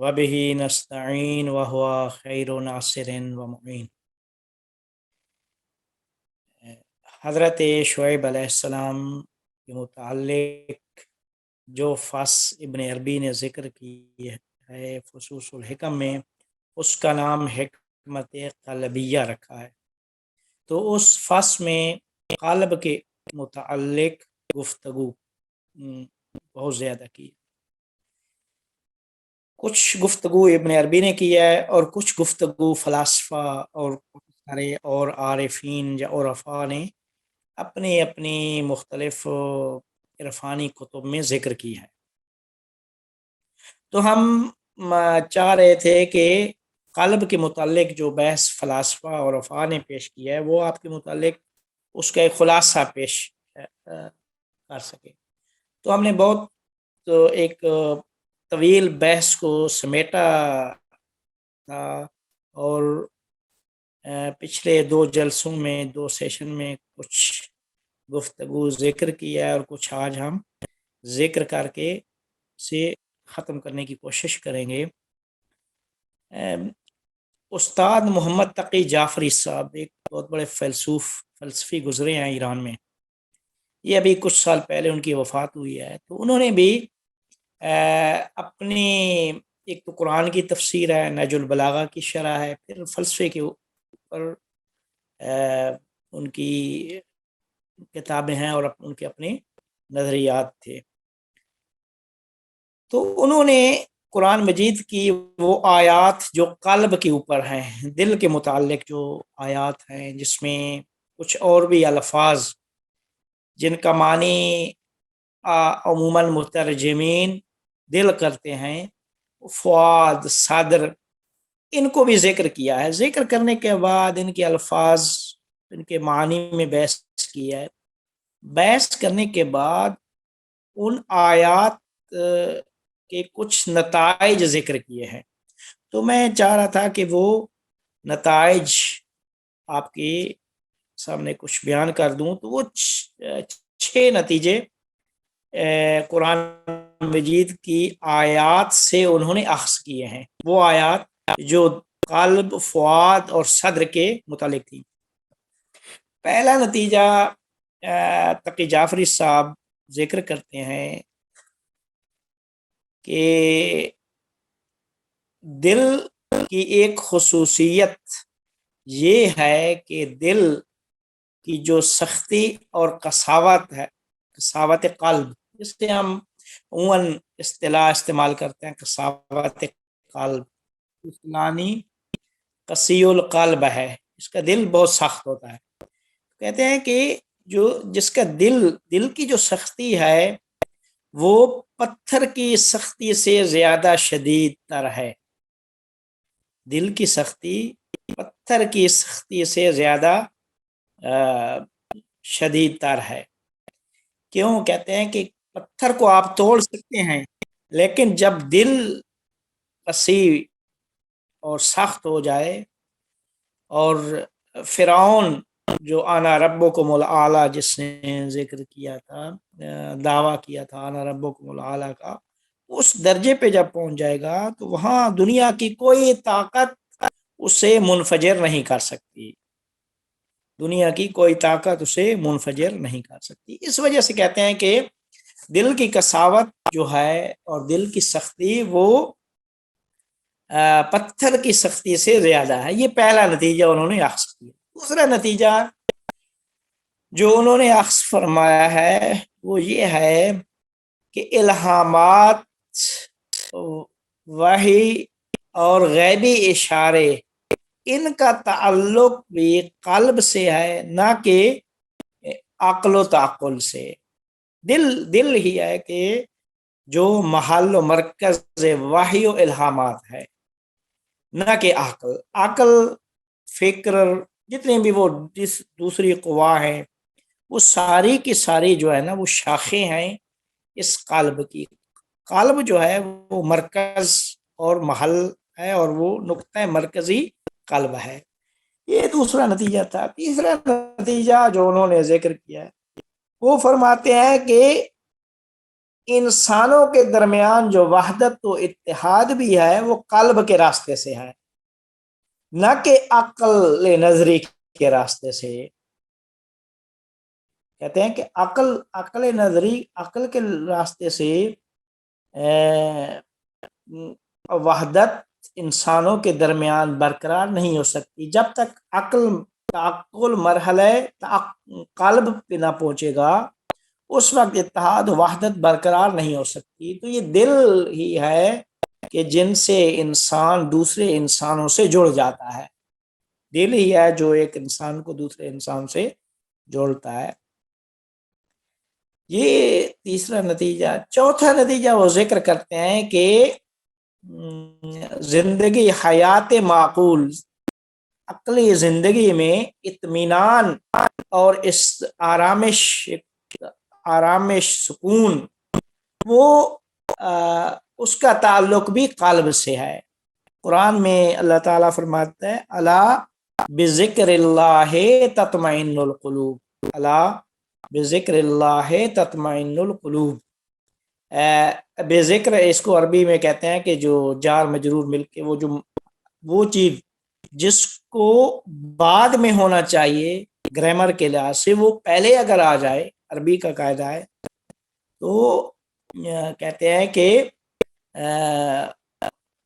وبه نستعین وهو خیر ناصر و معین۔ حضرت شعیب علیہ السلام کے متعلق جو فص ابن عربی نے ذکر کی ہے فصوص الحکم میں، اس کا نام حکمت قلبیہ رکھا ہے۔ تو اس فص میں قلب کے متعلق گفتگو بہت زیادہ کی، کچھ گفتگو ابن عربی نے کی ہے اور کچھ گفتگو فلاسفہ اور سارے اور عارفین یا عرفاء نے اپنی اپنی مختلف عرفانی کتب میں ذکر کی ہے۔ تو ہم چاہ رہے تھے کہ قلب کے متعلق جو بحث فلاسفہ اور عرفاء نے پیش کی ہے وہ آپ کے متعلق اس کا ایک خلاصہ پیش کر سکے۔ تو ہم نے بہت ایک طویل بحث کو سمیٹا تھا اور پچھلے 2 جلسوں میں 2 سیشن میں کچھ گفتگو ذکر کیا ہے اور کچھ آج ہم ذکر کر کے اسے ختم کرنے کی کوشش کریں گے۔ استاد محمد تقی جعفری صاحب ایک بہت بڑے فلسفی گزرے ہیں ایران میں، یہ ابھی کچھ سال پہلے ان کی وفات ہوئی ہے۔ تو انہوں نے بھی اپنی ایک تو قرآن کی تفسیر ہے، نہج البلاغہ کی شرح ہے، پھر فلسفے کے اوپر ان کی کتابیں ہیں اور ان کے اپنے نظریات تھے۔ تو انہوں نے قرآن مجید کی وہ آیات جو قلب کے اوپر ہیں، دل کے متعلق جو آیات ہیں، جس میں کچھ اور بھی الفاظ جن کا معنی عموماً مترجمین دل کرتے ہیں، فؤاد، صدر، ان کو بھی ذکر کیا ہے۔ ذکر کرنے کے بعد ان کے الفاظ، ان کے معنی میں بحث کی ہے۔ بحث کرنے کے بعد ان آیات کے کچھ نتائج ذکر کیے ہیں۔ تو میں چاہ رہا تھا کہ وہ نتائج آپ کے سامنے کچھ بیان کر دوں۔ تو وہ 6 نتیجے قرآن مجید کی آیات سے انہوں نے اخذ کیے ہیں، وہ آیات جو قلب، فؤاد اور صدر کے متعلق تھی۔ پہلا نتیجہ تقی جعفری صاحب ذکر کرتے ہیں کہ دل کی ایک خصوصیت یہ ہے کہ دل کی جو سختی اور قساوت ہے، قساوت قلب، جس سے ہم عموماً اصطلاح استعمال کرتے ہیں، قساوت قلب، اسلانی قسی القلب ہے، اس کا دل بہت سخت ہوتا ہے۔ کہتے ہیں کہ جس کا دل کی جو سختی ہے وہ پتھر کی سختی سے زیادہ شدید تر ہے۔ دل کی سختی پتھر کی سختی سے زیادہ شدید تر ہے۔ کیوں؟ کہتے ہیں کہ پتھر کو آپ توڑ سکتے ہیں، لیکن جب دل قسی اور سخت ہو جائے، اور فرعون جو انا ربکم الاعلی جس نے ذکر کیا تھا، دعویٰ کیا تھا انا ربکم الاعلی کا، اس درجے پہ جب پہنچ جائے گا تو وہاں دنیا کی کوئی طاقت اسے منفجر نہیں کر سکتی، دنیا کی کوئی طاقت اسے منفجر نہیں کر سکتی۔ اس وجہ سے کہتے ہیں کہ دل کی قساوت جو ہے اور دل کی سختی وہ پتھر کی سختی سے زیادہ ہے۔ یہ پہلا نتیجہ انہوں نے اخذ کیا۔ دوسرا نتیجہ جو انہوں نے اخذ فرمایا ہے وہ یہ ہے کہ الہامات، وحی اور غیبی اشارے، ان کا تعلق بھی قلب سے ہے، نہ کہ عقل و تعقل سے۔ دل ہی ہے کہ جو محل و مرکز وحی و الہامات ہے، نہ کہ عقل، فکر، جتنے بھی وہ دوسری قوا ہیں، وہ ساری کی ساری جو ہے نا وہ شاخیں ہیں اس قلب کی۔ قلب جو ہے وہ مرکز اور محل ہے اور وہ نقطہ مرکزی قلب ہے۔ یہ دوسرا نتیجہ تھا۔ تیسرا نتیجہ جو انہوں نے ذکر کیا ہے وہ فرماتے ہیں کہ انسانوں کے درمیان جو وحدت و اتحاد بھی ہے وہ قلب کے راستے سے ہے، نہ کہ عقل نظری کے راستے سے۔ کہتے ہیں کہ عقل نظری، عقل کے راستے سے وحدت انسانوں کے درمیان برقرار نہیں ہو سکتی۔ جب تک عقل تعقل مرحلہ قلب پہ نہ پہنچے گا اس وقت اتحاد وحدت برقرار نہیں ہو سکتی۔ تو یہ دل ہی ہے کہ جن سے انسان دوسرے انسانوں سے جڑ جاتا ہے، دل ہی ہے جو ایک انسان کو دوسرے انسان سے جوڑتا ہے۔ یہ تیسرا نتیجہ۔ چوتھا نتیجہ وہ ذکر کرتے ہیں کہ زندگی حیات معقول، عقلی زندگی میں اطمینان اور اس آرامش سکون، وہ اس کا تعلق بھی قلب سے ہے۔ قرآن میں اللہ تعالیٰ فرماتا ہے الا بذکر اللہ تطمئن القلوب، الا بذکر اللہ تطمئن القلوب۔ بے ذکر اس کو عربی میں کہتے ہیں کہ جو جار مجرور مل کے وہ چیز جس کو بعد میں ہونا چاہیے گرامر کے لحاظ سے، وہ پہلے اگر آ جائے، عربی کا قاعدہ ہے، تو کہتے ہیں کہ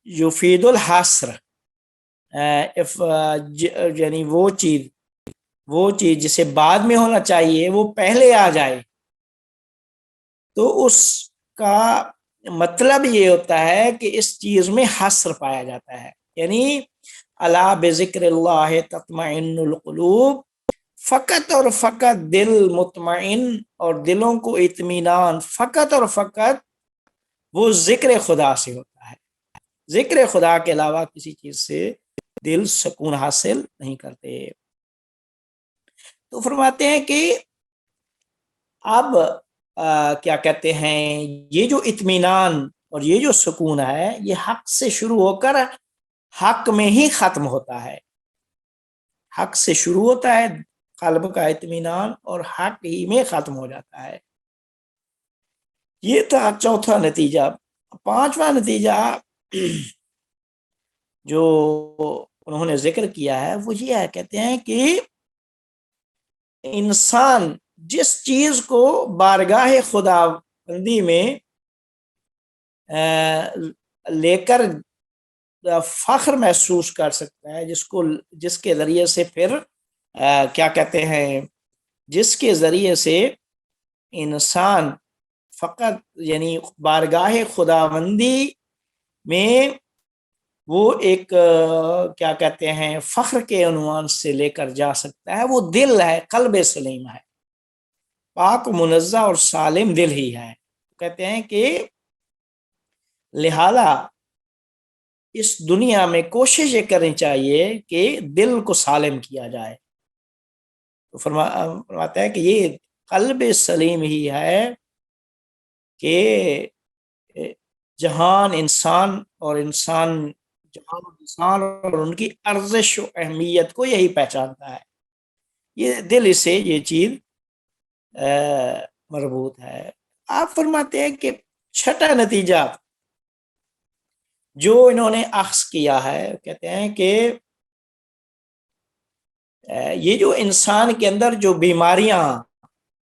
یفید الحصر، یعنی وہ چیز جسے بعد میں ہونا چاہیے وہ پہلے آ جائے، تو اس کا مطلب یہ ہوتا ہے کہ اس چیز میں حصر پایا جاتا ہے۔ یعنی الا بذکر اللہ تطمئن القلوب، فقط اور فقط دل مطمئن اور دلوں کو اطمینان فقط اور فقط وہ ذکر خدا سے ہوتا ہے۔ ذکر خدا کے علاوہ کسی چیز سے دل سکون حاصل نہیں کرتے۔ تو فرماتے ہیں کہ اب کیا کہتے ہیں، یہ جو اطمینان اور یہ جو سکون ہے یہ حق سے شروع ہو کر حق میں ہی ختم ہوتا ہے۔ حق سے شروع ہوتا ہے قلب کا اطمینان اور حق ہی میں ختم ہو جاتا ہے۔ یہ تھا چوتھا نتیجہ۔ پانچواں نتیجہ جو انہوں نے ذکر کیا ہے وہ یہ ہے، کہتے ہیں کہ انسان جس چیز کو بارگاہ خدا بندی میں لے کر فخر محسوس کر سکتا ہے، جس کے ذریعے سے پھر کیا کہتے ہیں، جس کے ذریعے سے انسان فقط یعنی بارگاہ خداوندی میں وہ ایک کیا کہتے ہیں فخر کے عنوان سے لے کر جا سکتا ہے، وہ دل ہے، قلب سلیم ہے، پاک منزہ اور سالم دل ہی ہے۔ کہتے ہیں کہ لہذا اس دنیا میں کوشش یہ کرنی چاہیے کہ دل کو سالم کیا جائے۔ تو فرماتا ہے کہ یہ قلب سلیم ہی ہے کہ جہان انسان اور ان کی ارزش و اہمیت کو یہی پہچانتا ہے۔ یہ دل سے یہ چیز مربوط ہے۔ آپ فرماتے ہیں کہ چھٹا نتیجہ جو انہوں نے اخذ کیا ہے، کہتے ہیں کہ یہ جو انسان کے اندر جو بیماریاں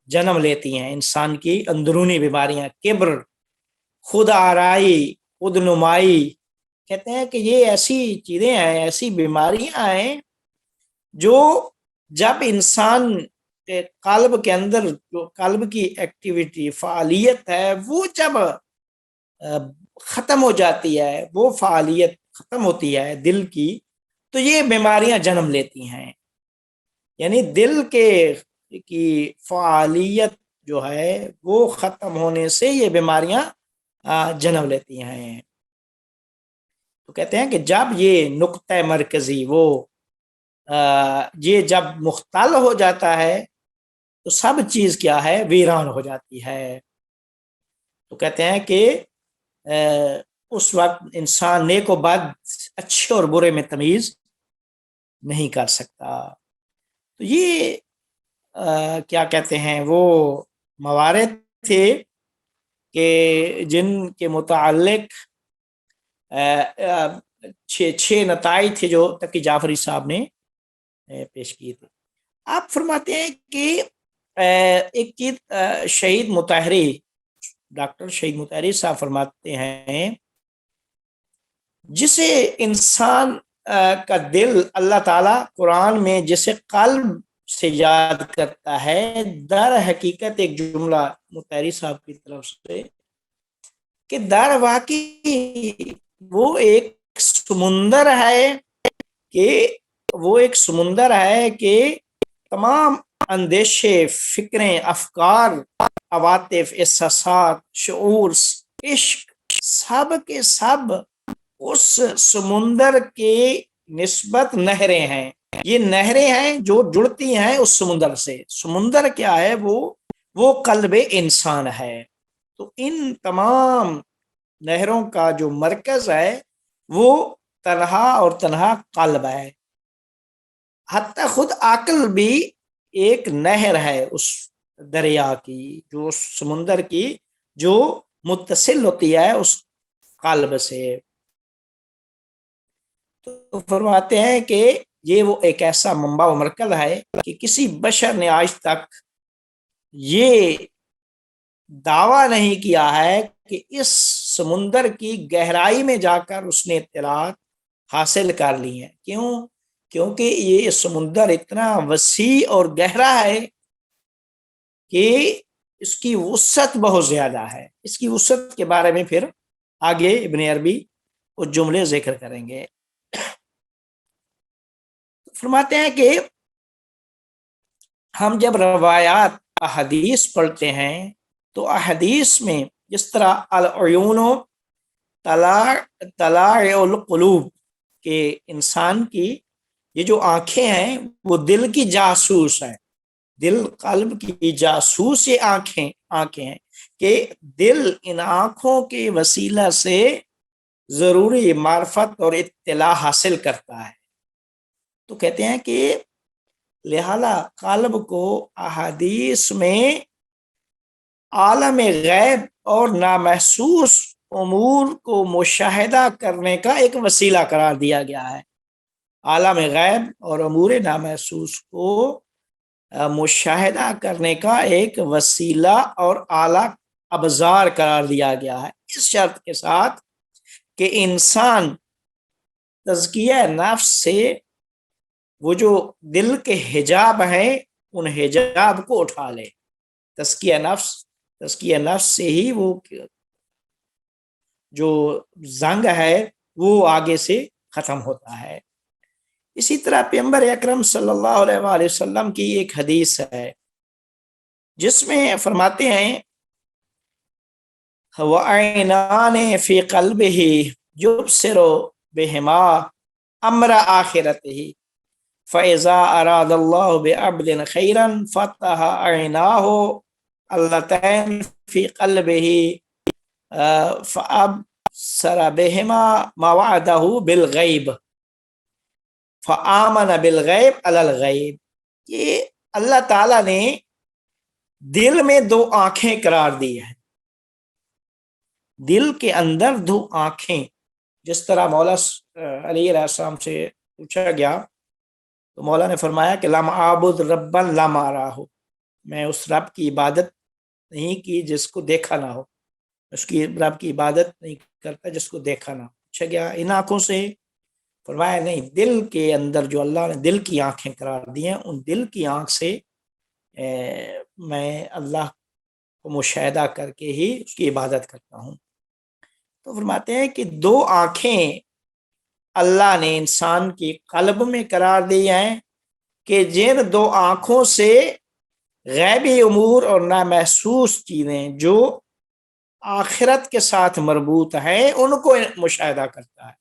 جنم لیتی ہیں، انسان کی اندرونی بیماریاں، کبر، خود آرائی، خود نمائی، کہتے ہیں کہ یہ ایسی چیزیں ہیں، ایسی بیماریاں ہیں جو جب انسان کے قلب کے اندر جو قلب کی ایکٹیویٹی فعالیت ہے وہ جب ختم ہو جاتی ہے، وہ فعالیت ختم ہوتی ہے دل کی، تو یہ بیماریاں جنم لیتی ہیں۔ یعنی دل کی فعالیت جو ہے وہ ختم ہونے سے یہ بیماریاں جنم لیتی ہیں۔ تو کہتے ہیں کہ جب یہ نقطہ مرکزی یہ جب مختل ہو جاتا ہے تو سب چیز کیا ہے، ویران ہو جاتی ہے۔ تو کہتے ہیں کہ اس وقت انسان نیک و بد، اچھے اور برے میں تمیز نہیں کر سکتا۔ تو یہ کیا کہتے ہیں وہ موارد تھے کہ جن کے متعلق چھ نتائج تھے جو تقی جعفری صاحب نے پیش کیے تھے۔ آپ فرماتے ہیں کہ ایک چیز شہید مطہری، ڈاکٹر شہید مطہری صاحب فرماتے ہیں جسے انسان کا دل اللہ تعالیٰ قرآن میں جسے قلب سے یاد کرتا ہے، در حقیقت ایک جملہ مطہری صاحب کی طرف سے کہ در واقعی وہ ایک سمندر ہے، کہ تمام اندیشے، فکریں، افکار، عواطف، احساسات، شعور، عشق، سب کے سب اس سمندر کے نسبت نہریں ہیں۔ یہ نہریں ہیں جو جڑتی ہیں اس سمندر سے۔ سمندر کیا ہے؟ وہ قلب انسان ہے۔ تو ان تمام نہروں کا جو مرکز ہے وہ تنہا اور تنہا قلب ہے۔ حتیٰ خود عقل بھی ایک نہر ہے اس دریا کی، جو سمندر کی، جو متصل ہوتی ہے اس قلب سے۔ تو فرماتے ہیں کہ یہ وہ ایک ایسا منبع و مرکز ہے کہ کسی بشر نے آج تک یہ دعویٰ نہیں کیا ہے کہ اس سمندر کی گہرائی میں جا کر اس نے اطلاعات حاصل کر لی ہیں۔ کیونکہ یہ سمندر اتنا وسیع اور گہرا ہے کہ اس کی وسعت بہت زیادہ ہے۔ اس کی وسعت کے بارے میں پھر آگے ابن عربی کچھ جملے ذکر کریں گے۔ فرماتے ہیں کہ ہم جب روایات احادیث پڑھتے ہیں تو احادیث میں جس طرح العیون طلاع القلوب، کہ انسان کی یہ جو آنکھیں ہیں وہ دل کی جاسوس ہیں، دل قلب کی جاسوس یہ آنکھیں ہیں، کہ دل ان آنکھوں کے وسیلہ سے ضروری معرفت اور اطلاع حاصل کرتا ہے۔ تو کہتے ہیں کہ لہذا قلب کو احادیث میں عالم غیب اور نامحسوس امور کو مشاہدہ کرنے کا ایک وسیلہ قرار دیا گیا ہے۔ عالم غیب اور امور نامحسوس کو مشاہدہ کرنے کا ایک وسیلہ اور اعلیٰ ابزار قرار دیا گیا ہے، اس شرط کے ساتھ کہ انسان تزکیہ نفس سے وہ جو دل کے حجاب ہیں ان حجاب کو اٹھا لے۔ تزکیہ نفس سے ہی وہ جو زنگ ہے وہ آگے سے ختم ہوتا ہے۔ اسی طرح پیغمبر اکرم صلی اللہ علیہ وآلہ وسلم کی ایک حدیث ہے جس میں فرماتے ہیں وَعَيْنَانِ فِي قَلْبِهِ يُبْصِرُ بِهِمَا أَمْرَ آخِرَتِهِ فَإِذَا أَرَادَ اللَّهُ بِعَبْدٍ خَيْرًا فَتَحَ عَيْنَاهُ اللَّتَيْنِ فِي قَلْبِهِ فَأَبْصَرَ بِهِمَا مَا وَعَدَهُ بِالْغَيْبِ فَآمَنَ بِالْغَيْبِ عَلَى الْغَيْبِ۔ یہ اللہ تعالیٰ نے دل میں دو آنکھیں قرار دی ہیں، دل کے اندر دو آنکھیں۔ جس طرح مولا علی علیہ السلام سے پوچھا گیا تو مولا نے فرمایا کہ لم عابد ربا لم آراہ، میں اس رب کی عبادت نہیں کی جس کو دیکھا نہ ہو، اس کی رب کی عبادت نہیں کرتا جس کو دیکھا نہ ہو۔ پوچھا گیا ان آنکھوں سے؟ فرمایا نہیں، دل کے اندر جو اللہ نے دل کی آنکھیں قرار دی ہیں ان دل کی آنکھ سے میں اللہ کو مشاہدہ کر کے ہی اس کی عبادت کرتا ہوں۔ تو فرماتے ہیں کہ دو آنکھیں اللہ نے انسان کی قلب میں قرار دی ہیں کہ جن دو آنکھوں سے غیبی امور اور نامحسوس چیزیں جو آخرت کے ساتھ مربوط ہیں ان کو مشاہدہ کرتا ہے۔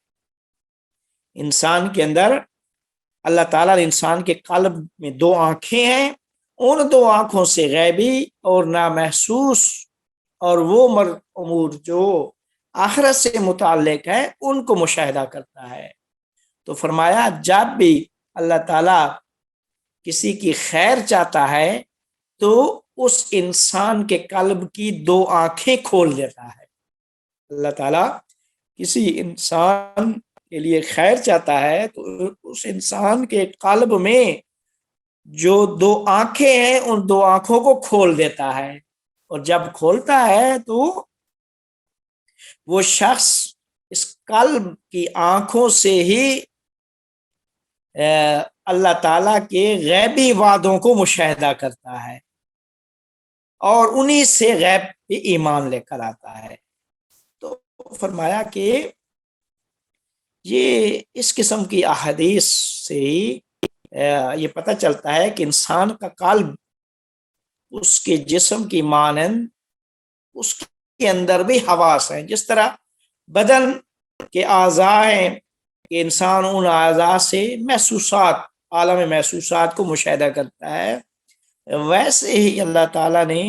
انسان کے اندر اللہ تعالیٰ نے انسان کے قلب میں دو آنکھیں ہیں، ان دو آنکھوں سے غیبی اور نامحسوس اور وہ امور جو آخرت سے متعلق ہے ان کو مشاہدہ کرتا ہے۔ تو فرمایا جب بھی اللہ تعالیٰ کسی کی خیر چاہتا ہے تو اس انسان کے قلب کی 2 آنکھیں کھول دیتا ہے۔ اللہ تعالیٰ کسی انسان کے لیے خیر چاہتا ہے تو اس انسان کے قلب میں جو 2 آنکھیں ہیں ان 2 آنکھوں کو کھول دیتا ہے، اور جب کھولتا ہے تو وہ شخص اس قلب کی آنکھوں سے ہی اللہ تعالیٰ کے غیبی وعدوں کو مشاہدہ کرتا ہے اور انہی سے غیب پہ ایمان لے کر آتا ہے۔ تو فرمایا کہ یہ اس قسم کی احادیث سے ہی یہ پتہ چلتا ہے کہ انسان کا قلب اس کے جسم کی مانند اس کے اندر بھی حواس ہیں، جس طرح بدن کے اعضاء ہیں کہ انسان ان اعضاء سے محسوسات، عالم محسوسات کو مشاہدہ کرتا ہے، ویسے ہی اللہ تعالیٰ نے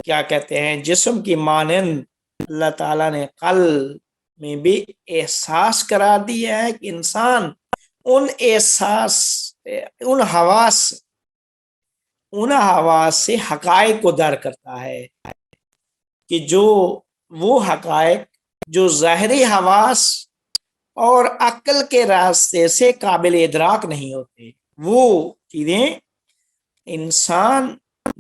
کیا کہتے ہیں جسم کی مانند اللہ تعالیٰ نے قلب میں بھی احساس قرار دیا ہے کہ انسان ان احساس، ان حواس سے حقائق کو درک کرتا ہے کہ جو وہ حقائق جو ظاہری حواس اور عقل کے راستے سے قابل ادراک نہیں ہوتے، وہ چیزیں انسان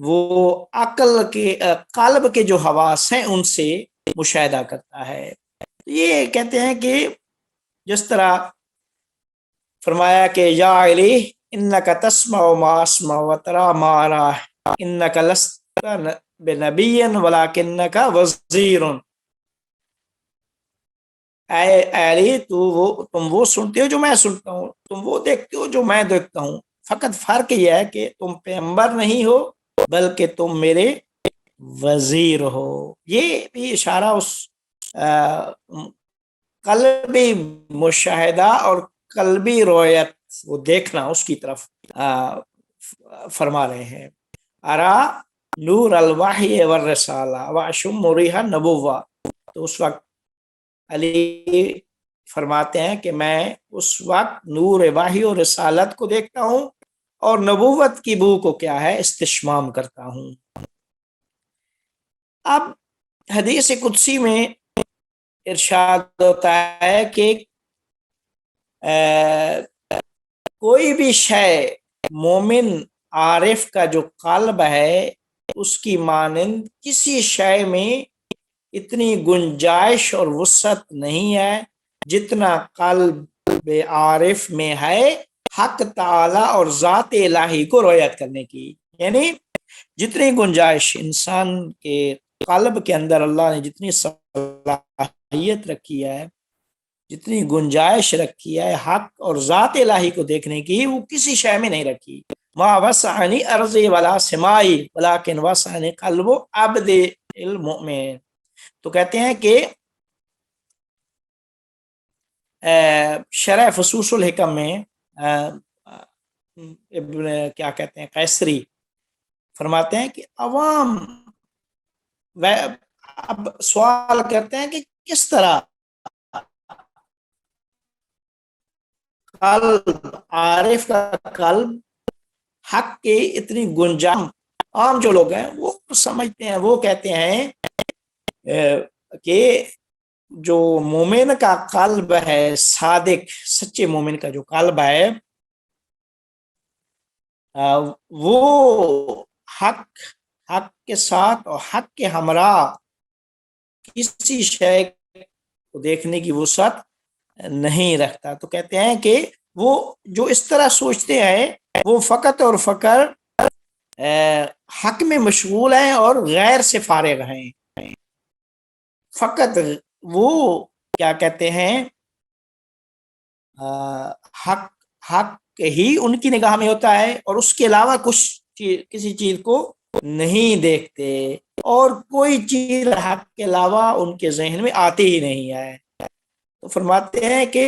وہ عقل کے قلب کے جو حواس ہیں ان سے مشاہدہ کرتا ہے۔ یہ کہتے ہیں کہ جس طرح فرمایا کہ یا علی انک تسمع ما اسمع وترى ما ارى انک لست بنبی ولکنک وزیر، اے علی تم وہ سنتے ہو جو میں سنتا ہوں، تم وہ دیکھتے ہو جو میں دیکھتا ہوں، فقط فرق یہ ہے کہ تم پیغمبر نہیں ہو بلکہ تم میرے وزیر ہو۔ یہ بھی اشارہ اس قلبی مشاہدہ اور قلبی رویت، وہ دیکھنا، اس کی طرف فرما رہے ہیں۔ ارا نور الوحی والرسالہ واشم ریح نبوہ، تو اس وقت علی فرماتے ہیں کہ میں اس وقت نور وحی اور رسالت کو دیکھتا ہوں اور نبوت کی بو کو کیا ہے استشمام کرتا ہوں۔ اب حدیث قدسی میں ارشاد ہوتا ہے کہ کوئی بھی شے مومن عارف کا جو قلب ہے اس کی مانند کسی شے میں اتنی گنجائش اور وسعت نہیں ہے جتنا قلب عارف میں ہے حق تعالی اور ذات الہی کو رویت کرنے کی۔ یعنی جتنی گنجائش انسان کے قلب کے اندر اللہ نے جتنی صلاحیت رکھی ہے، جتنی گنجائش رکھی ہے حق اور ذات الہی کو دیکھنے کی، وہ کسی شے میں نہیں رکھی۔ ما وسعنی ارضی ولا سمائی ولکن وسعنی قلب عبد المؤمن۔ تو کہتے ہیں کہ شرح فصوص الحکم میں ابن کیا کہتے ہیں قیصری فرماتے ہیں کہ عوام اب سوال کرتے ہیں کہ کس طرح قلب عارف کا قلب حق کے اتنی گنجائش، عام جو لوگ ہیں وہ سمجھتے ہیں، وہ کہتے ہیں کہ جو مومن کا قلب ہے، صادق سچے مومن کا جو قلب ہے وہ حق کے ساتھ اور حق کے ہمراہ کسی شے کو دیکھنے کی وسعت نہیں رکھتا۔ تو کہتے ہیں کہ وہ جو اس طرح سوچتے ہیں وہ فقط اور فقط حق میں مشغول ہیں اور غیر سے فارغ ہیں، فقط وہ کیا کہتے ہیں حق ہی ان کی نگاہ میں ہوتا ہے اور اس کے علاوہ کسی چیز کو نہیں دیکھتے، اور کوئی چیز حق کے علاوہ ان کے ذہن میں آتی ہی نہیں ہے۔ تو فرماتے ہیں کہ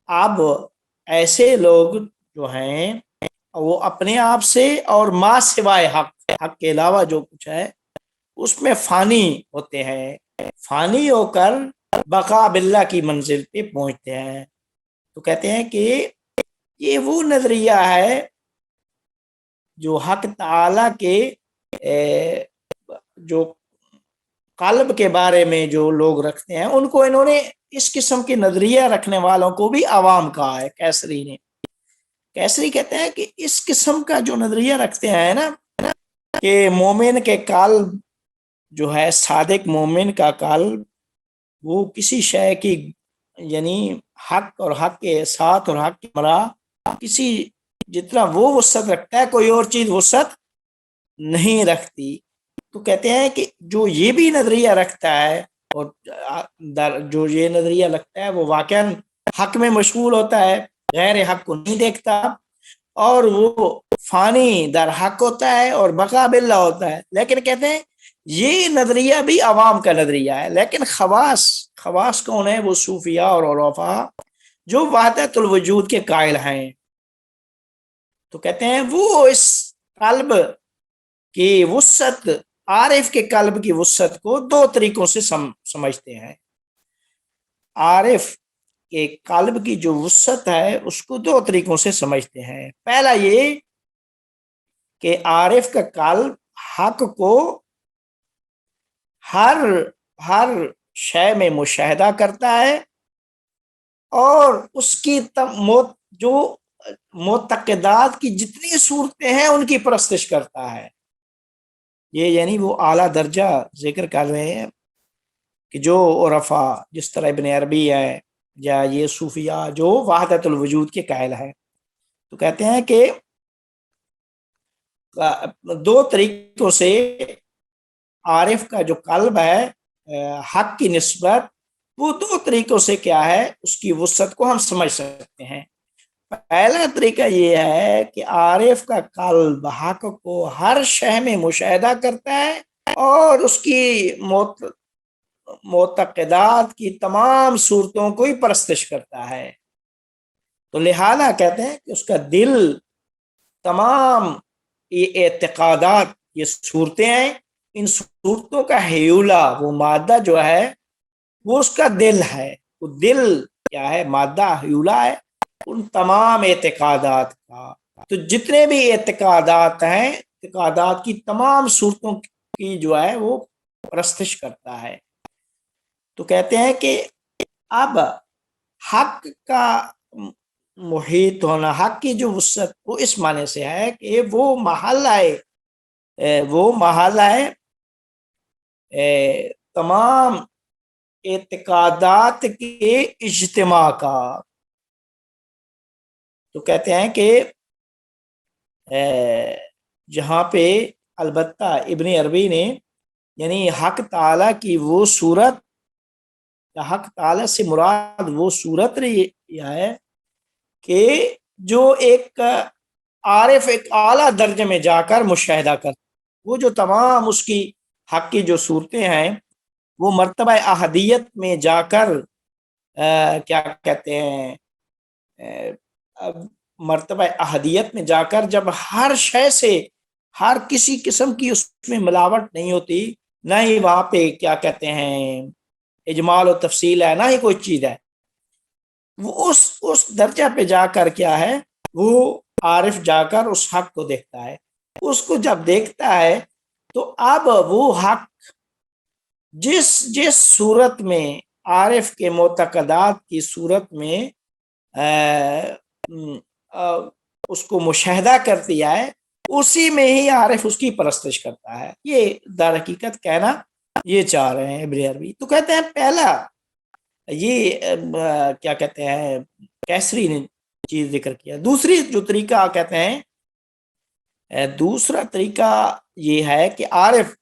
اب ایسے لوگ جو ہیں وہ اپنے آپ سے اور ما سوائے حق کے علاوہ جو کچھ ہے اس میں فانی ہوتے ہیں، فانی ہو کر بقا باللہ کی منزل پہ پہنچتے ہیں۔ تو کہتے ہیں کہ یہ وہ نظریہ ہے جو حق تعالی کے جو قلب کے بارے میں جو لوگ رکھتے ہیں ان کو انہوں نے اس قسم کے نظریہ رکھنے والوں کو بھی عوام کہا ہے کیسری نے. کیسری کہتے ہیں کہ اس قسم کا جو نظریہ رکھتے ہیں نا کہ مومن کے قلب جو ہے صادق مومن کا قلب وہ کسی شے کی یعنی حق اور حق کے ساتھ اور حق کے مرا کسی جتنا وہ وسعت رکھتا ہے کوئی اور چیز وسعت نہیں رکھتی. تو کہتے ہیں کہ جو یہ بھی نظریہ رکھتا ہے اور جو یہ نظریہ رکھتا ہے وہ واقعاً حق میں مشغول ہوتا ہے غیر حق کو نہیں دیکھتا اور وہ فانی در حق ہوتا ہے اور بقا باللہ ہوتا ہے. لیکن کہتے ہیں یہ نظریہ بھی عوام کا نظریہ ہے. لیکن خواص کون ہے؟ وہ صوفیاء اور عرفاء جو وحدت الوجود کے قائل ہیں. تو کہتے ہیں وہ اس قلب کی وسعت عارف کے قلب کی وسعت کو دو طریقوں سے سمجھتے ہیں. عارف کے قلب کی جو وسعت ہے اس کو دو طریقوں سے سمجھتے ہیں. پہلا یہ کہ عارف کا قلب حق کو ہر شے میں مشاہدہ کرتا ہے اور اس کی جو معتقدات کی جتنی صورتیں ہیں ان کی پرستش کرتا ہے. یہ یعنی وہ اعلیٰ درجہ ذکر کر رہے ہیں کہ جو عرفاء جس طرح ابن عربی ہے یا یہ صوفیاء جو وحدت الوجود کے قائل ہیں تو کہتے ہیں کہ دو طریقوں سے عارف کا جو قلب ہے حق کی نسبت وہ دو طریقوں سے کیا ہے اس کی وسعت کو ہم سمجھ سکتے ہیں. پہلا طریقہ یہ ہے کہ عارف کا قلب حق کو ہر شے میں مشاہدہ کرتا ہے اور اس کی معتقدات کی تمام صورتوں کو ہی پرستش کرتا ہے. تو لہذا کہتے ہیں کہ اس کا دل تمام یہ اعتقادات یہ صورتیں ہیں ان صورتوں کا حیولہ وہ مادہ جو ہے وہ اس کا دل ہے. وہ دل کیا ہے؟ مادہ حیولہ ہے ان تمام اعتقادات کا. تو جتنے بھی اعتقادات ہیں اعتقادات کی تمام صورتوں کی جو ہے وہ پرستش کرتا ہے. تو کہتے ہیں کہ اب حق کا محیط ہونا حق کی جو وسعت وہ اس معنی سے ہے کہ وہ محل ہے تمام اعتقادات کے اجتماع کا. تو کہتے ہیں کہ جہاں پہ البتہ ابن عربی نے یعنی حق تعالیٰ کی وہ صورت یا حق تعالیٰ سے مراد وہ صورت یہ ہے کہ جو ایک عارف ایک اعلیٰ درجے میں جا کر مشاہدہ کرتا وہ جو تمام اس کی حق کی جو صورتیں ہیں وہ مرتبہ احدیت میں جا کر کیا کہتے ہیں مرتبہ احدیت میں جا کر جب ہر شے سے ہر کسی قسم کی اس میں ملاوٹ نہیں ہوتی نہ ہی وہاں پہ کیا کہتے ہیں اجمال و تفصیل ہے نہ ہی کوئی چیز ہے وہ اس درجہ پہ جا کر کیا ہے وہ عارف جا کر اس حق کو دیکھتا ہے. اس کو جب دیکھتا ہے تو اب وہ حق جس صورت میں عارف کے معتقدات کی صورت میں اس کو مشاہدہ کر دیا ہے اسی میں ہی عارف اس کی پرستش کرتا ہے. یہ در حقیقت کہنا یہ چاہ رہے ہیں ابن عربی. تو کہتے ہیں پہلا یہ کیا کہتے ہیں کیسری نے چیز ذکر کیا. دوسری جو طریقہ کہتے ہیں دوسرا طریقہ یہ ہے کہ عارف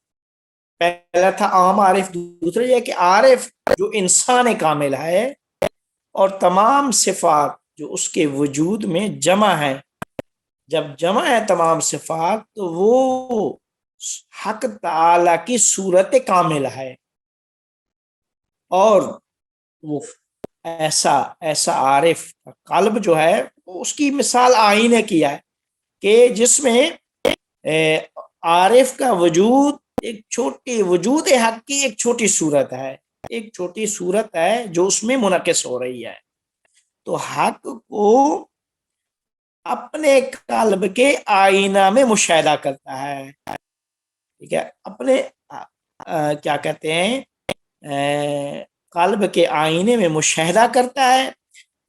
پہلا تھا عام عارف دوسرا یہ کہ عارف جو انسان کامل ہے اور تمام صفات جو اس کے وجود میں جمع ہے جب جمع ہے تمام صفات تو وہ حق تعالی کی صورت کامل ہے اور وہ ایسا عارف قلب جو ہے اس کی مثال آئینے کی ہے کہ جس میں عارف کا وجود ایک چھوٹی وجود حق کی ایک چھوٹی صورت ہے جو اس میں منعکس ہو رہی ہے. تو حق کو اپنے قلب کے آئینہ میں مشاہدہ کرتا ہے. ٹھیک ہے، اپنے کیا کہتے ہیں قلب کے آئینے میں مشاہدہ کرتا ہے.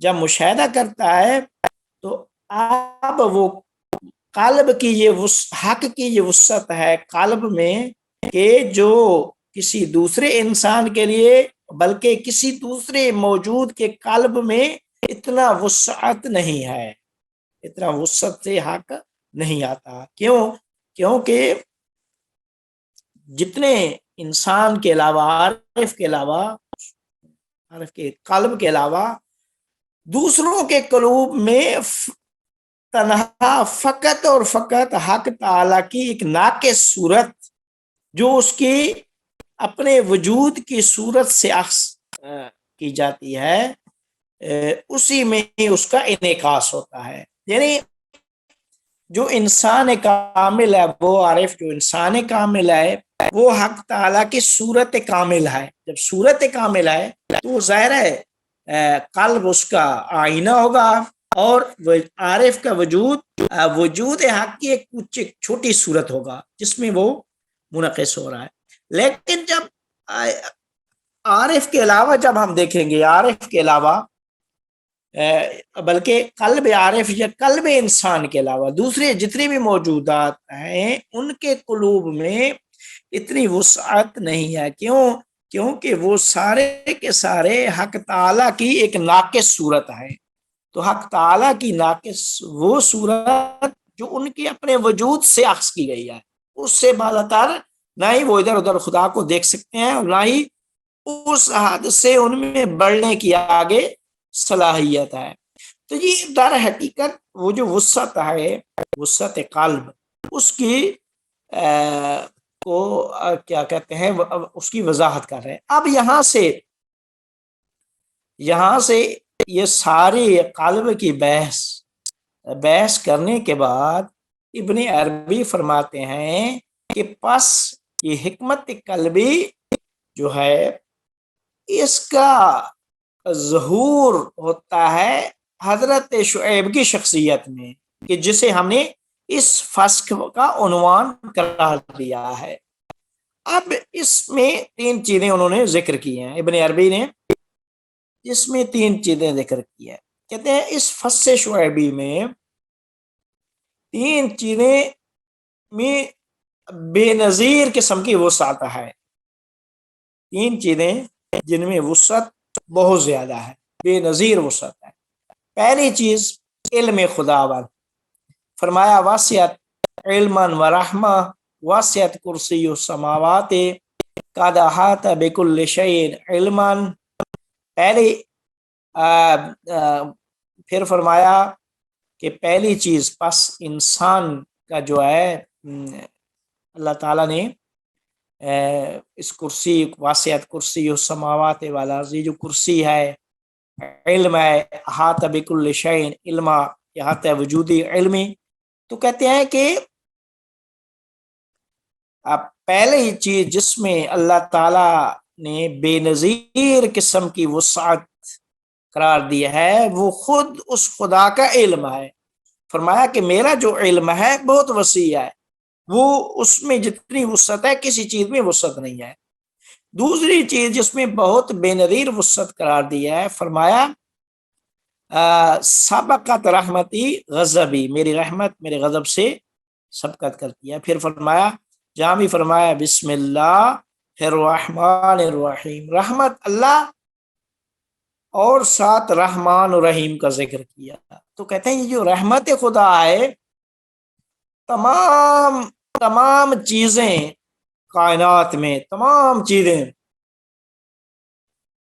جب مشاہدہ کرتا ہے تو اب وہ قلب کی یہ حق کی یہ وسعت ہے قلب میں کہ جو کسی دوسرے انسان کے لیے بلکہ کسی دوسرے موجود کے قلب میں اتنا وسعت نہیں ہے، اتنا وسعت سے حق نہیں آتا. کیونکہ جتنے انسان کے علاوہ عارف کے قلب کے علاوہ دوسروں کے قلوب میں تنہا فقط اور فقط حق تعالی کی ایک ناقص صورت جو اس کی اپنے وجود کی صورت سے اخذ کی جاتی ہے، اسی میں اس کا انعکاس ہوتا ہے. یعنی جو انسان کامل ہے، وہ عارف جو انسان کامل ہے وہ حق تعالیٰ کی صورت کامل ہے. جب صورت کامل ہے تو ظاہر ہے قلب اس کا آئینہ ہوگا اور عارف کا وجود حق کی ایک چھوٹی صورت ہوگا جس میں وہ منعکس ہو رہا ہے. لیکن جب عارف کے علاوہ جب ہم دیکھیں گے، عارف کے علاوہ بلکہ قلب عارف یا قلب انسان کے علاوہ دوسرے جتنے بھی موجودات ہیں ان کے قلوب میں اتنی وسعت نہیں ہے. کیونکہ وہ سارے کے سارے حق تعالیٰ کی ایک ناقص صورت ہے. تو حق تعالیٰ کی ناقص وہ صورت جو ان کے اپنے وجود سے اخذ کی گئی ہے، اس سے بالاتر نہ ہی وہ ادھر ادھر خدا کو دیکھ سکتے ہیں اور نہ ہی اس حد سے ان میں بڑھنے کی آگے صلاحیت ہے. تو یہ در حقیقت وہ جو وسعت ہے، وسعت قلب، اس کی کو کیا کہتے ہیں اس کی وضاحت کر رہے ہیں. اب یہاں سے یہ ساری قلب کی بحث کرنے کے بعد ابن عربی فرماتے ہیں کہ پس یہ حکمت قلبی جو ہے اس کا ظہور ہوتا ہے حضرت شعیب کی شخصیت میں، کہ جسے ہم نے اس فصل کا عنوان قرار دیا ہے. اب اس میں 3 چیزیں انہوں نے ذکر کی ہیں، ابن عربی نے اس میں 3 چیزیں ذکر کی ہیں. کہتے ہیں اس فصل شعیبی میں 3 چیزیں میں بے نظیر قسم کی وسعت ہے. 3 چیزیں جن میں وسعت بہت زیادہ ہے، بے نظیر وسعت ہے. پہلی چیز علم خداوند، فرمایا واسعت علما و رحمہ واسعت کرسی السماوات قد احاط بکل شیء علما. پہلی پھر فرمایا کہ پہلی چیز پس انسان کا جو ہے اللہ تعالیٰ نے اس کرسی واسعت کرسی السماوات والارض، جو کرسی ہے علم ہے، احاط بکل شیء علما، احاطہ وجودی علمی. تو کہتے ہیں کہ پہلی چیز جس میں اللہ تعالیٰ نے بے نظیر قسم کی وسعت قرار دیا ہے وہ خود اس خدا کا علم ہے. فرمایا کہ میرا جو علم ہے بہت وسیع ہے، وہ اس میں جتنی وسعت ہے کسی چیز میں وسعت نہیں ہے. دوسری چیز جس میں بہت بے نظیر وسعت قرار دیا ہے، فرمایا سبقت رحمتی غضبی، میری رحمت میرے غضب سے سبقت کرتی ہے. پھر فرمایا جہاں بھی فرمایا بسم اللہ الرحمن الرحیم، رحمت اللہ اور ساتھ رحمان و رحیم کا ذکر کیا. تو کہتے ہیں یہ جو رحمت خدا ہے، تمام چیزیں کائنات میں، تمام چیزیں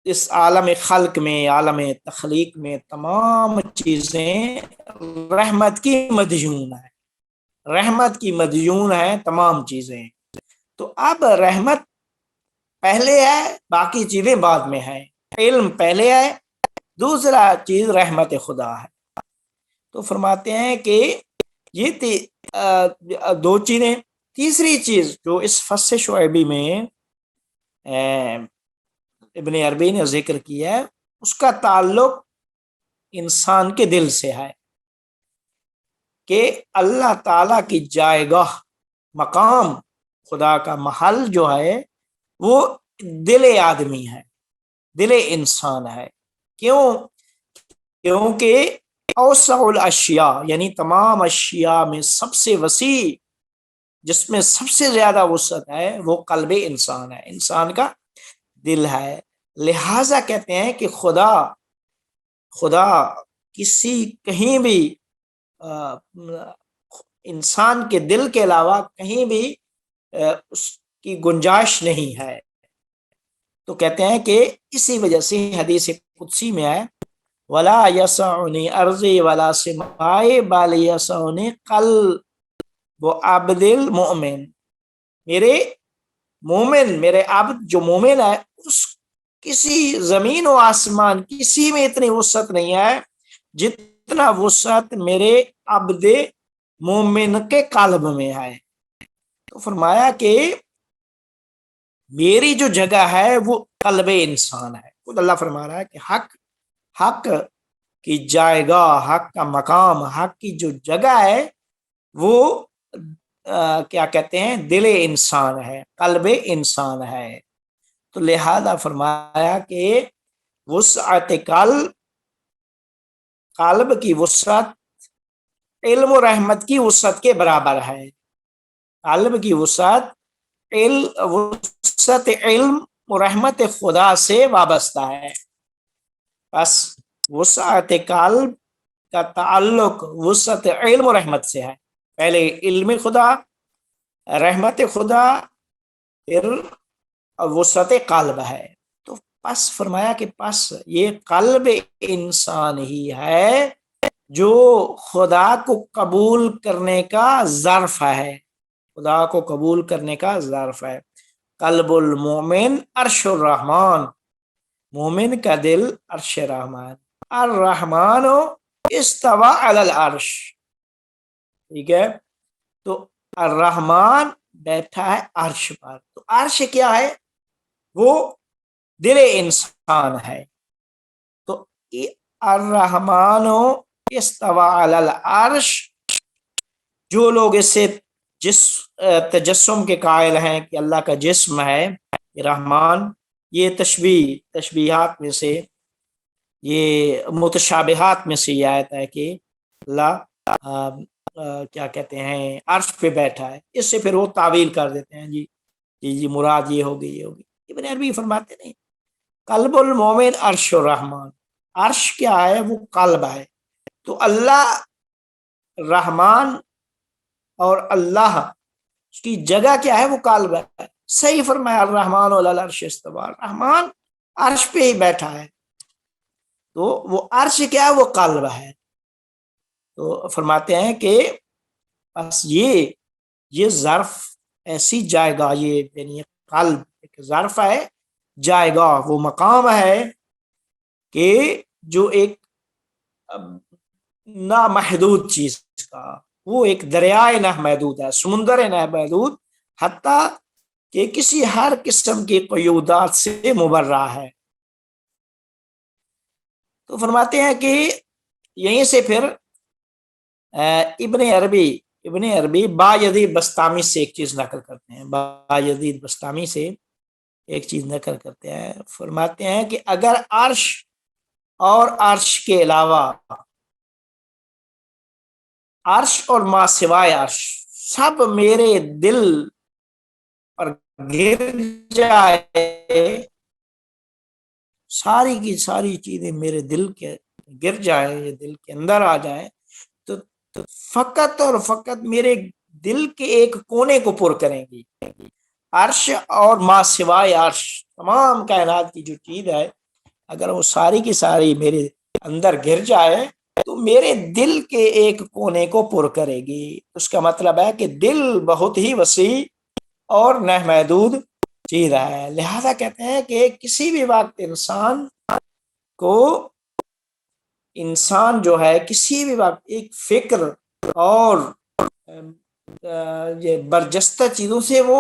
اس عالم خلق میں، عالم تخلیق میں، تمام چیزیں رحمت کی مدیون ہے، رحمت کی مدیون ہے تمام چیزیں. تو اب رحمت پہلے ہے، باقی چیزیں بعد میں ہیں. علم پہلے ہے، دوسرا چیز رحمت خدا ہے. تو فرماتے ہیں کہ یہ 2 چیزیں. تیسری چیز جو اس فصل شعیبی میں ابن عربی نے ذکر کیا ہے، اس کا تعلق انسان کے دل سے ہے. کہ اللہ تعالیٰ کی جائگاہ، مقام، خدا کا محل جو ہے وہ دل آدمی ہے، دل انسان ہے۔ کیوں؟ کیونکہ اوسع الاشیاء یعنی تمام اشیاء میں سب سے وسیع، جس میں سب سے زیادہ وسعت ہے، وہ قلب انسان ہے، انسان کا دل ہے۔ لہذا کہتے ہیں کہ خدا کسی کہیں بھی انسان کے دل کے علاوہ کہیں بھی اس کی گنجائش نہیں ہے۔ تو کہتے ہیں کہ اسی وجہ سے حدیث قدسی میں ہے ولا یسعنی ارضی ولا سمائی بل یسعنی قلب عبد المؤمن، میرے عبد جو مومن ہے، اس کسی زمین و آسمان کسی میں اتنی وسعت نہیں ہے جتنا وسعت میرے عبد مومن کے قلب میں ہے۔ تو فرمایا کہ میری جو جگہ ہے وہ قلب انسان ہے۔ خود اللہ فرما رہا ہے کہ حق کی جائگاہ، حق کا مقام، حق کی جو جگہ ہے وہ کیا کہتے ہیں، دل انسان ہے، قلب انسان ہے۔ تو لہذا فرمایا کہ وسعت قلب کی وسعت علم و رحمت کی وسعت کے برابر ہے۔ قلب کی وسعت علم و رحمت خدا سے وابستہ ہے۔ بس وسعت قلب کا تعلق وسعت علم و رحمت سے ہے، پہلے علم خدا، رحمت خدا، پھر وسعت قلب ہے۔ تو پس فرمایا کہ پس یہ قلب انسان ہی ہے جو خدا کو قبول کرنے کا ظرف ہے، خدا کو قبول کرنے کا ظرف ہے۔ قلب المومن عرش الرحمن، مومن کا دل عرش رحمان، الرحمن استوى علی العرش، ٹھیک ہے۔ تو الرحمن بیٹھا ہے عرش پر۔ تو عرش کیا ہے؟ وہ دل انسان ہے۔ تو الرحمن استوى علی العرش، جو لوگ اس سے تجسم کے قائل ہیں کہ اللہ کا جسم ہے رحمان، یہ تشبیہات میں سے، یہ متشابہات میں سے یہ آیت ہے کہ اللہ کیا کہتے ہیں عرش پہ بیٹھا ہے۔ اس سے پھر وہ تعویل کر دیتے ہیں جی مراد یہ ہوگی، یہ ہوگی۔ ابن عربی فرماتے نہیں، قلب المومن عرش الرحمان، عرش کیا ہے؟ وہ قلب ہے۔ تو اللہ رحمان اور اللہ کی جگہ کیا ہے؟ وہ قلب ہے۔ صحیح فرمایا الرحمن علی العرش استوى، رحمان عرش پہ ہی بیٹھا ہے۔ تو وہ عرش کیا ہے؟ وہ قلب ہے۔ تو فرماتے ہیں کہ بس یہ ظرف ایسی جائگاہ، یہ یعنی قلب ایک ظرف ہے، جائگاہ وہ مقام ہے کہ جو ایک نامحدود چیز کا، وہ ایک دریائے نامحدود ہے، سمندر نامحدود، حتیٰ کہ کسی ہر قسم کی قیودات سے مبرہ ہے۔ تو فرماتے ہیں کہ یہیں سے پھر ابن عربی بایزید بسطامی سے ایک چیز نقل کرتے ہیں، بایزید بسطامی سے ایک چیز نقل کرتے ہیں، فرماتے ہیں کہ اگر عرش اور عرش کے علاوہ، عرش اور ما سوائے عرش سب میرے دل پر گر جائے، ساری کی ساری چیزیں میرے دل کے گر جائیں، یہ دل کے اندر آ جائیں، تو فقط اور فقط میرے دل کے ایک کونے کو پر کریں گی۔ عرش اور ما سوائے عرش، تمام کائنات کی جو چیز ہے، اگر وہ ساری کی ساری میرے اندر گر جائے تو میرے دل کے ایک کونے کو پر کرے گی۔ اس کا مطلب ہے کہ دل بہت ہی وسیع اور نامحدود چیز ہے۔ لہذا کہتے ہیں کہ کسی بھی وقت انسان جو ہے کسی بھی وقت ایک فکر اور یہ برجستہ چیزوں سے وہ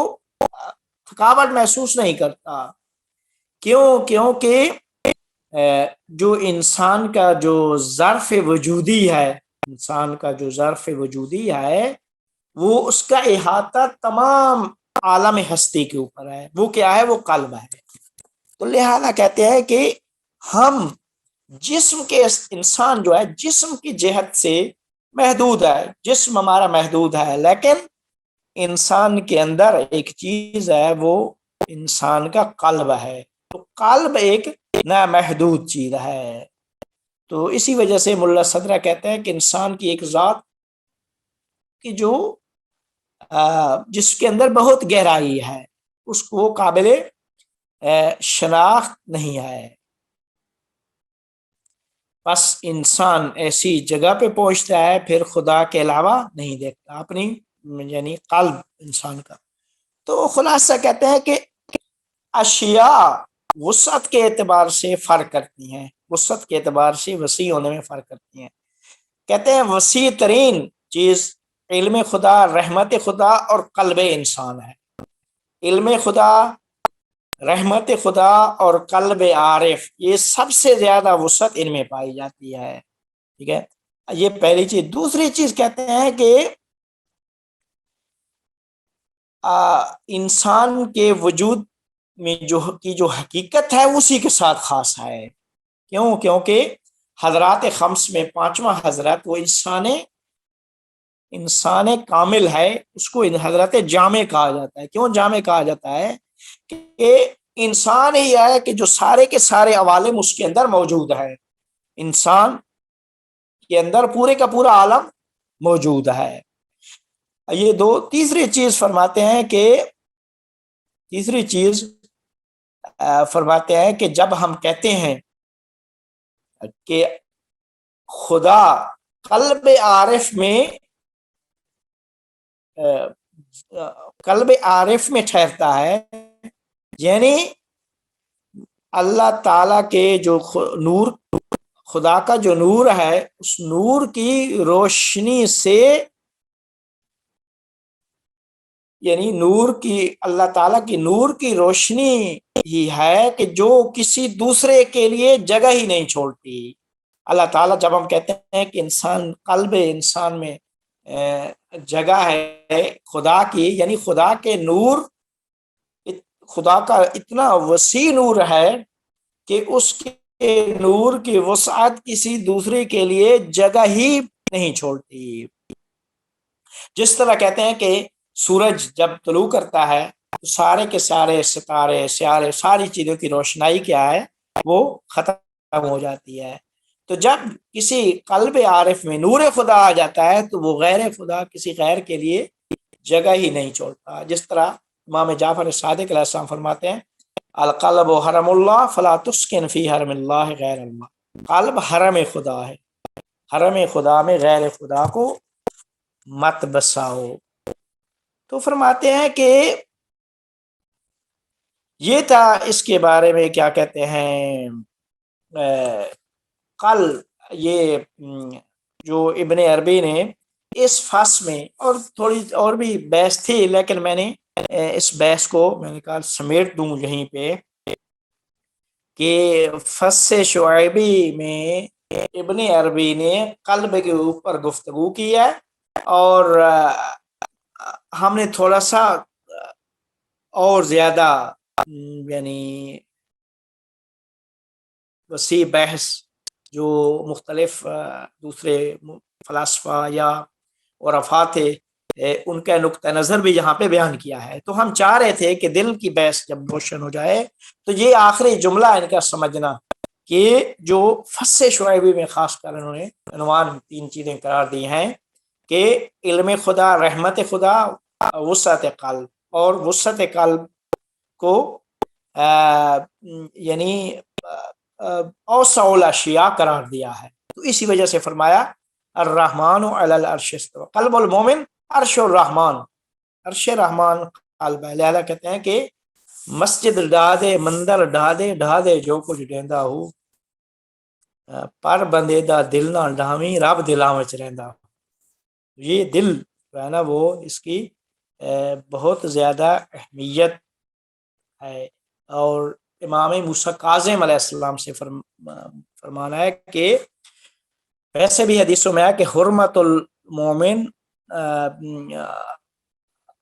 تھکاوٹ محسوس نہیں کرتا۔ کیونکہ جو انسان کا جو ظرف وجودی ہے انسان کا جو ظرف وجودی ہے وہ اس کا احاطہ تمام عالم ہستی کے اوپر ہے، وہ کیا ہے؟ وہ قلب ہے۔ تو لہذا کہتے ہیں کہ ہم جسم کے، انسان جو ہے جسم کی جہت سے محدود ہے، جسم ہمارا محدود ہے، لیکن انسان کے اندر ایک چیز ہے، وہ انسان کا قلب ہے۔ تو قلب ایک نامحدود چیز ہے۔ تو اسی وجہ سے ملا صدرہ کہتے ہیں کہ انسان کی ایک ذات کی جو جس کے اندر بہت گہرائی ہے، اس کو قابل شناخت نہیں ہے۔ بس انسان ایسی جگہ پہ پہنچتا ہے پھر خدا کے علاوہ نہیں دیکھتا اپنی، یعنی قلب انسان کا۔ تو خلاصہ کہتے ہیں کہ اشیاء وسعت کے اعتبار سے فرق کرتی ہیں، وسعت کے اعتبار سے وسیع ہونے میں فرق کرتی ہیں۔ کہتے ہیں وسیع ترین چیز علم خدا، رحمت خدا اور قلب انسان ہے۔ علم خدا، رحمت خدا اور قلب عارف، یہ سب سے زیادہ وسعت ان میں پائی جاتی ہے۔ ٹھیک ہے، یہ پہلی چیز۔ دوسری چیز کہتے ہیں کہ انسان کے وجود میں جو حقیقت ہے اسی کے ساتھ خاص ہے۔ کیوں؟ کیونکہ حضرات خمس میں پانچواں حضرت وہ انسان کامل ہے، اس کو حضرت جامع کہا جاتا ہے۔ کیوں جامع کہا جاتا ہے؟ کہ انسان ہی ہے کہ جو سارے کے سارے عوالم اس کے اندر موجود ہے، انسان کے اندر پورے کا پورا عالم موجود ہے۔ یہ دو۔ تیسری چیز فرماتے ہیں کہ جب ہم کہتے ہیں کہ خدا قلب عارف میں ٹھہرتا ہے، یعنی اللہ تعالیٰ کے جو نور، خدا کا جو نور ہے، اس نور کی روشنی سے، یعنی اللہ تعالیٰ کی نور کی روشنی ہی ہے کہ جو کسی دوسرے کے لیے جگہ ہی نہیں چھوڑتی۔ اللہ تعالیٰ، جب ہم کہتے ہیں کہ قلب انسان میں جگہ ہے خدا کی، یعنی خدا کے نور، خدا کا اتنا وسیع نور ہے کہ اس کے نور کی وسعت کسی دوسرے کے لیے جگہ ہی نہیں چھوڑتی۔ جس طرح کہتے ہیں کہ سورج جب طلوع کرتا ہے تو سارے کے سارے ستارے، سیارے، ساری چیزوں کی روشنائی کیا ہے؟ وہ ختم ہو جاتی ہے۔ تو جب کسی قلب عارف میں نور خدا آ جاتا ہے تو وہ غیر خدا کسی غیر کے لیے جگہ ہی نہیں چھوڑتا۔ جس طرح امام جعفر صادق علیہ السلام فرماتے ہیں القلب حرم اللہ فلا تسکن فی حرم اللہ غیر اللہ۔ قلب حرم خدا ہے، حرم خدا میں غیر خدا کو مت بساؤ۔ تو فرماتے ہیں کہ یہ تھا اس کے بارے میں، کیا کہتے ہیں، کل یہ جو ابن عربی نے اس فصل میں، اور تھوڑی اور بھی بحث تھی لیکن میں نے اس بحث کو میں نے کہا سمیٹ دوں یہیں پہ، کہ فصل شعیبی میں ابن عربی نے قلب کے اوپر گفتگو کی ہے، اور ہم نے تھوڑا سا اور زیادہ یعنی وسیع بحث جو مختلف دوسرے فلاسفہ یا عرفاء تھے ان کا نقطہ نظر بھی یہاں پہ بیان کیا ہے۔ تو ہم چاہ رہے تھے کہ دل کی بحث جب روشن ہو جائے تو یہ آخری جملہ ان کا سمجھنا کہ جو فصل شعیبی میں خاص کر انہوں نے عنوان 3 چیزیں قرار دی ہیں کہ علم خدا، رحمت خدا، وسعت قلب، اور وسعت قلب کو یعنی اوسع الاشیاء قرار دیا ہے۔ تو اسی وجہ سے فرمایا الرحمن علی العرش استوى، قلب المومن عرش الرحمن، عرش رحمان قلب ہے۔ لہذا کہتے ہیں کہ مسجد ڈھا مندر ڈھا دے جو کچھ ڈیندا ہو، پر بندے دا دل نہ ڈھاویں رب دلاں وچ رہندا۔ یہ دل جو ہے نا وہ اس کی بہت زیادہ اہمیت ہے۔ اور امام موسیٰ کاظم علیہ السلام سے فرمانا ہے کہ ویسے بھی حدیثوں میں آیا کہ حرمت المومن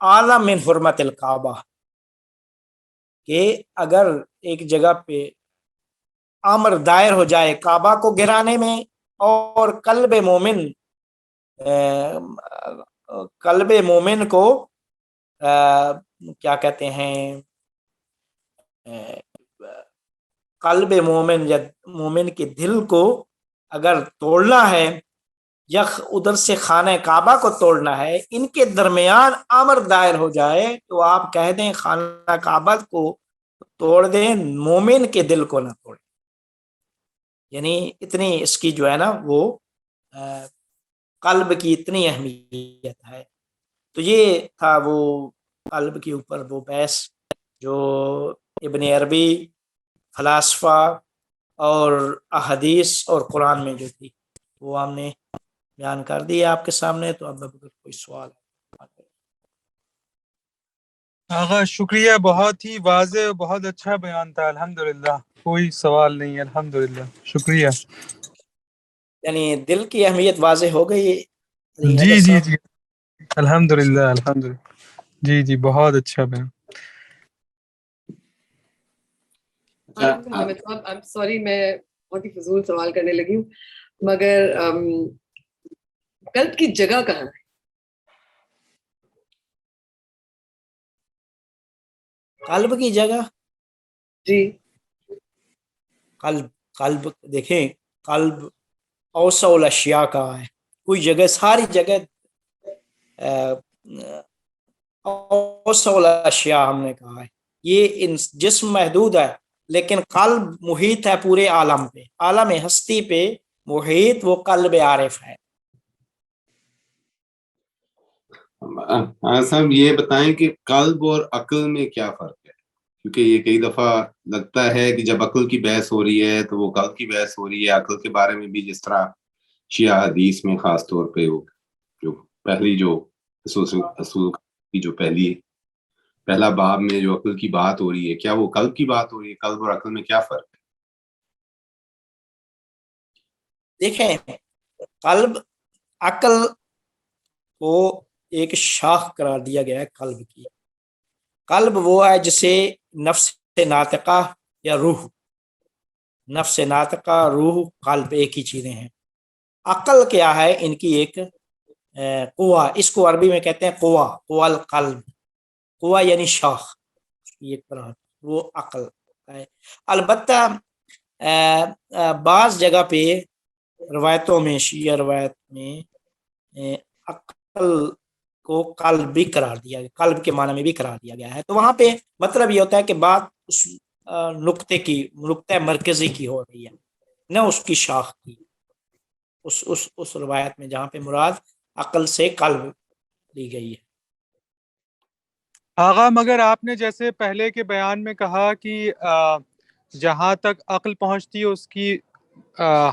اعظم من حرمت الکعبہ، کہ اگر ایک جگہ پہ امر دائر ہو جائے کعبہ کو گرانے میں، اور قلب مومن کو کیا کہتے ہیں، قلب مومن یا مومن کے دل کو اگر توڑنا ہے یا ادھر سے خانہ کعبہ کو توڑنا ہے، ان کے درمیان امر دائر ہو جائے تو آپ کہہ دیں خانہ کعبہ کو توڑ دیں، مومن کے دل کو نہ توڑیں. یعنی اتنی اس کی جو ہے نا وہ قلب کی اتنی اہمیت ہے. تو یہ تھا وہ قلب کے اوپر وہ بحث جو ابن عربی، فلاسفہ اور احادیث اور قرآن میں جو تھی وہ ہم نے بیان کر دی آپ کے سامنے. تو اب اگر کوئی سوال ہے. آغا شکریہ، بہت ہی واضح، بہت اچھا بیان تھا، الحمدللہ. کوئی سوال نہیں، الحمدللہ، شکریہ. یعنی دل کی اہمیت واضح ہو گئی. جی جی جی، الحمدللہ الحمدللہ. جی جی، بہت اچھا بیان. سوری میں بہت ہی فضول سوال کرنے لگی ہوں، مگر قلب کی جگہ کہاں ہے؟ قلب کی جگہ؟ جی قلب دیکھیں، قلب اوسع الاشیاء کا ہے. کوئی جگہ، ساری جگہ اوسع الاشیاء ہم نے کہا ہے. یہ جسم محدود ہے لیکن قلب محیط ہے پورے عالم پہ، عالم ہستی پہ محیط وہ قلب عارف ہے. صاحب یہ بتائیں کہ قلب اور عقل میں کیا فرق ہے؟ کیونکہ یہ کئی دفعہ لگتا ہے کہ جب عقل کی بحث ہو رہی ہے تو وہ قلب کی بحث ہو رہی ہے. عقل کے بارے میں بھی جس طرح شیعہ حدیث میں خاص طور پہ جو پہلی جو اصول کی جو پہلا باب میں جو عقل کی بات ہو رہی ہے، کیا وہ قلب کی بات ہو رہی ہے؟ قلب اور عقل میں کیا فرق ہے؟ دیکھیں، قلب عقل کو ایک شاخ قرار دیا گیا ہے قلب کی. قلب وہ ہے جسے نفس ناطقہ یا روح، نفس ناطقہ، روح، قلب ایک ہی چیزیں ہیں. عقل کیا ہے؟ ان کی ایک قوہ، اس کو عربی میں کہتے ہیں قوہ القلب. قوہ یعنی شاخ، ایک طرح وہ عقل ہے. البتہ بعض جگہ پہ روایتوں میں، شیعہ روایت میں عقل کو قلب بھی قرار دیا گیا، قلب کے معنی میں بھی قرار دیا گیا ہے. تو وہاں پہ مطلب یہ ہوتا ہے کہ بات اس نقطہ مرکزی کی ہو رہی ہے، نہ اس کی شاخ کی. اس روایت میں جہاں پہ مراد عقل سے قلب لی گئی ہے. آغا مگر آپ نے جیسے پہلے کے بیان میں کہا کہ جہاں تک عقل پہنچتی ہے اس کی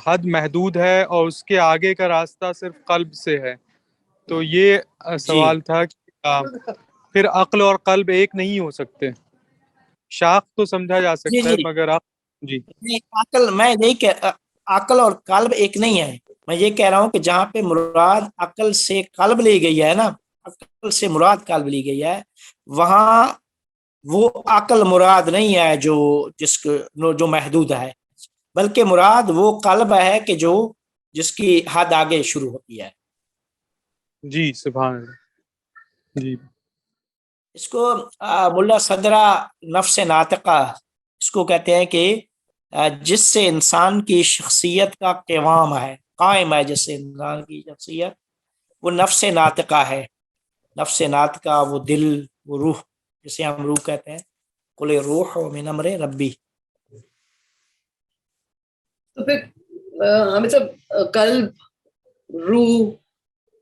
حد محدود ہے اور اس کے آگے کا راستہ صرف قلب سے ہے. تو یہ سوال تھا کہ پھر عقل اور قلب ایک نہیں ہو سکتے؟ شاخ تو سمجھا جا سکتا ہے مگر عقل، میں نہیں کہ عقل اور قلب ایک نہیں ہے. میں یہ کہہ رہا ہوں کہ جہاں پہ مراد عقل سے قلب لی گئی ہے نا، عقل سے مراد قلب لی گئی ہے، وہاں وہ عقل مراد نہیں ہے جو محدود ہے، بلکہ مراد وہ قلب ہے کہ جس کی حد آگے شروع ہوتی ہے. جی سبحان اللہ. جی اس کو ملا صدرہ نفس ناطقہ اس کو کہتے ہیں کہ جس سے انسان کی شخصیت کا قائم ہے جس سے انسان کی شخصیت، وہ نفس ناطقہ ہے. نفس ناطقہ وہ دل، وہ روح، جسے ہم روح کہتے ہیں. قل روح من امر ربی. تو پھر ہمیں سب قلب، روح،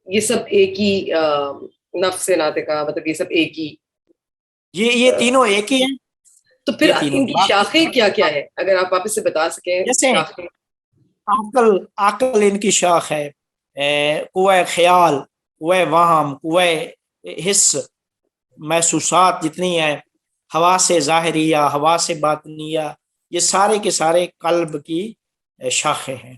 یہ سب ایک ہی نفس ناطقہ، مطلب یہ سب ایک ہی، یہ تینوں ایک ہی ہیں. تو پھر ان کی شاخیں کیا کیا ہے اگر آپ واپس سے بتا سکیں؟ جیسے عقل ان کی شاخ ہے، قوہ خیال، قوہ وہم، قوہ حس، محسوسات جتنی ہیں، حواس ظاہریہ، حواس باطنیہ، یہ سارے کے سارے قلب کی شاخیں ہیں.